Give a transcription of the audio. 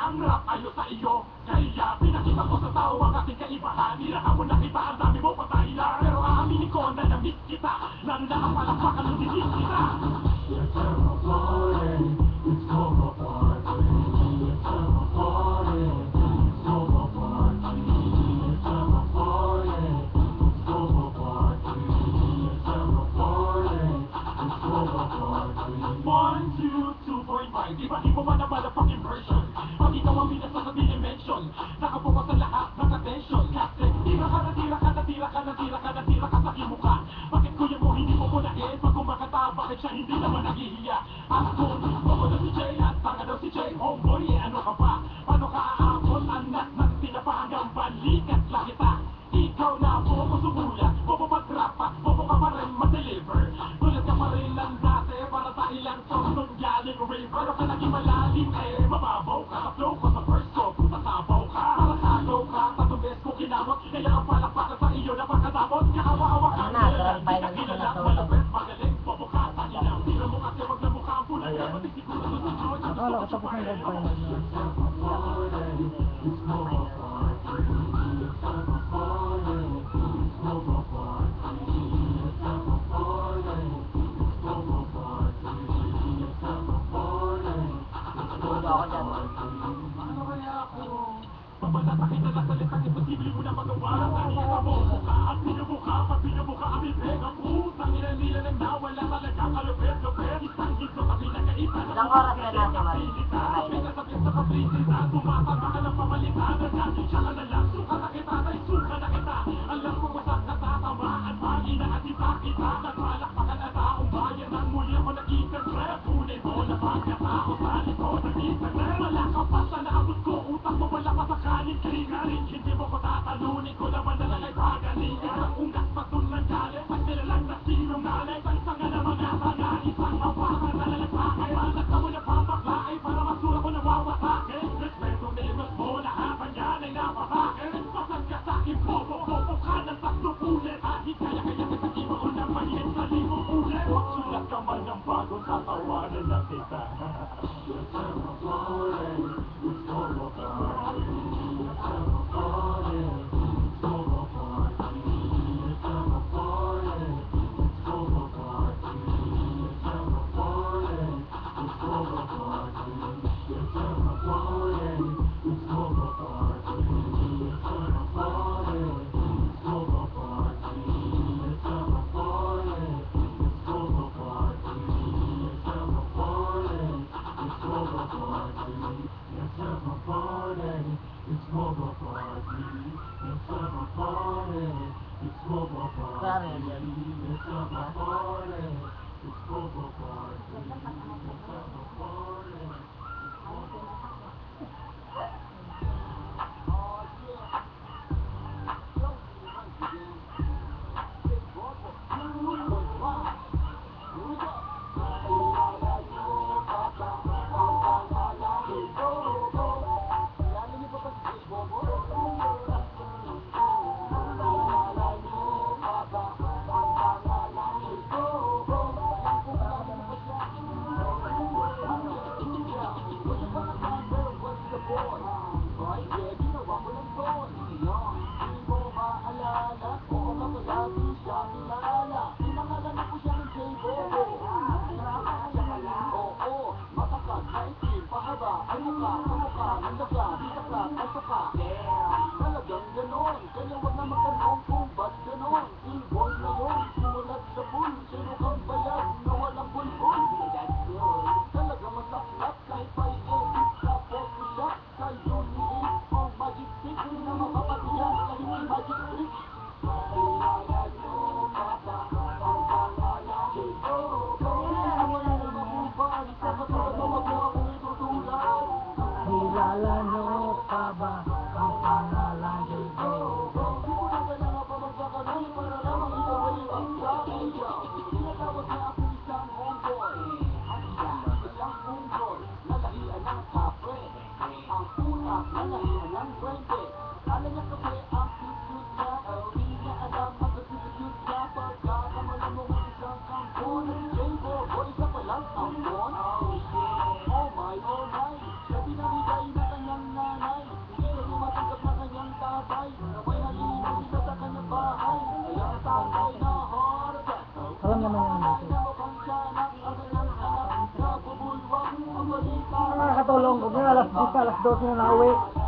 ang rap ayo sa iyo. Kaya pinakita ko sa tao ang ating kaibahan. Nilaka mo na kita, ang dami mo patay na. Pero aaminin ko na na-miss kita. Lalo na ang palakpakan ng disis kita. Let's have a party, it's called a party. Let's have a party, it's called a party. Let's have a party, it's called a party. Let's have a party, it's called a party. 1, 2, 2.5, di mo man naman ang fucking version. Pag ikaw ang minasa sa dimension, nakapokus sa lahat ng attention. Kasi tira ka na tira ka na tira ka na tira ka na tira ka sa kimuka. Bakit kuya mo hindi mo punahin? Pag kumakata, bakit siya hindi naman naghihiya? Ako na si Jay at tanga daw si Jay. Homeboy, ano ka pa? Paano ka aabot? Anak ng tinapa hanggang balikat lang kita. Ikaw na bobo sumulat, bobo magrapa, bobo ka pa rin ma-deliver. Tulad ka pa rin lang dati para sa ilang song nung galing river. Ano ka naging malalim mababaw ka sa flow ko sa first ko. Kung sasabaw ka, para sagaw ka, sa tumis ko kinamot. Kaya ang palakpakan sa iyo na pagkatapos. Kakawa-awa ka nila, di ka kilala, malapit, magaling, bobo ka, tanginaw. Tira mo kasi wag na mukha ang pula. Pati siguro susunod. Akala ko tapos ng red final na. Pagmalasakit na nasalitang imposible mo na magawa. Kanina mo mukha at pinamukha. Pag pinabuka ang bibig ang putang ina nila nang nawala talaga kalupit-lupit. Isang hito kami nagkaiba. Ilang oras na natin Pinasabit sa kaplisita. Tumatama ka ng pamalitan. Nagkakit siya ka na lang. Suka na kita, tay suka na kita. Alam mo masak na tatamaan. Pag inaatita kita. Nagpalakpakan na taong bayan. Ang muli ako nag-intercept. Tunay mo na pagkatao sa likod ng internet. Wala ka pa sa naabot ko. Utak mo wala pa sa kanin. Kringarin, hindi mo ko tatalunin. Ko naman na lang ay pagalingan. Ang ungas patul ng galit. Pag nilalang na sinungaling. Sa isang na mga tanga. Isang mawakan na lalagpakay. Malas na mo na pampaklay. Para masura ko nawawasakin. Respeto nilos mo. Lahat ang yan ay napasakin. Pasag ka sa akin, bobo. Bobo ka ng 3 ulit. Kahit kaya kita iba ko na mahit sa 5 ulit. Magsulat ka man ng bago sa tawanan na kita. Let's have a party. It's called a party. Let's have a party. It's called a party. Let's have a party. It's called a party. Let's have a party. It's called a party. Let's have a party. It's called a party. Let's have a party. It's called a party. Let's have a party. It's called a party. Let's have a party. It's called a party. Let's have a party. It's called a party. Let's have a party. It's called a party. Let's have a party. It's called a party. Let's have a party. lang naman yung nandito. Nakakatulong. Kung alas 10, alas 12 na nauwi.